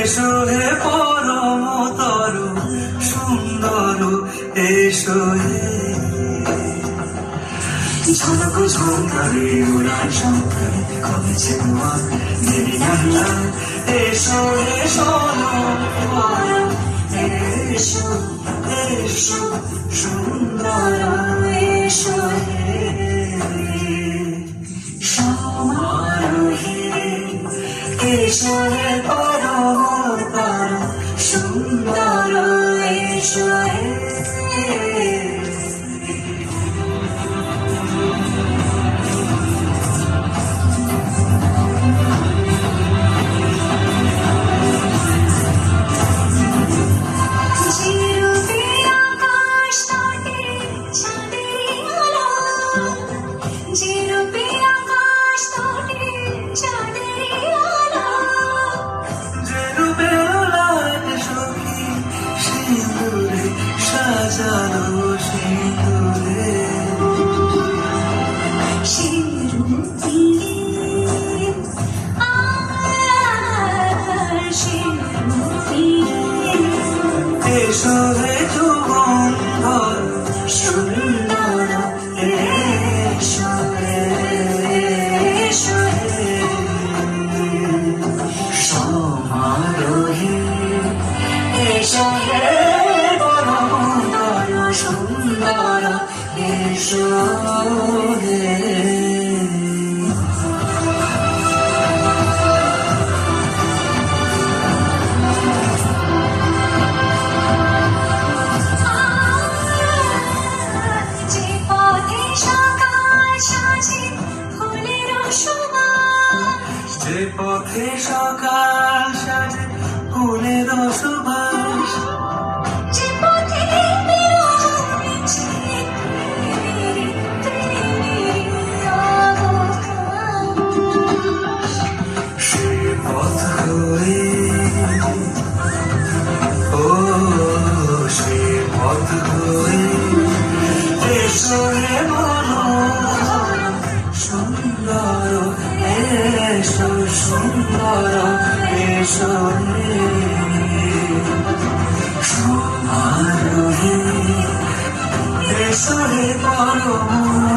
এসো হে পরমতর সুন্দর এসো হে ঝলক ঝঙ্কারে উড়ান শঙ্করে কমেছে তোমার দেবী নাল্লা এসো এসো এসো এসো সুন্দর এসো হে সমারোহে এসো হে পরমতর সুন্দর এসো হে সাজানো সিঁদুরে এসো হে যুগন্ধর সুন্দর এসো এসো সমারোহে এসো হে সুন্দর এসো হে যে পথে সকাল সাজে ফুলের সুবাস যে পথে সকাল সাজে ফুলের সুবাস এসো হে মনোহর সুন্দর এসো সুন্দর এসো হে সমারোহে এসো হে পরম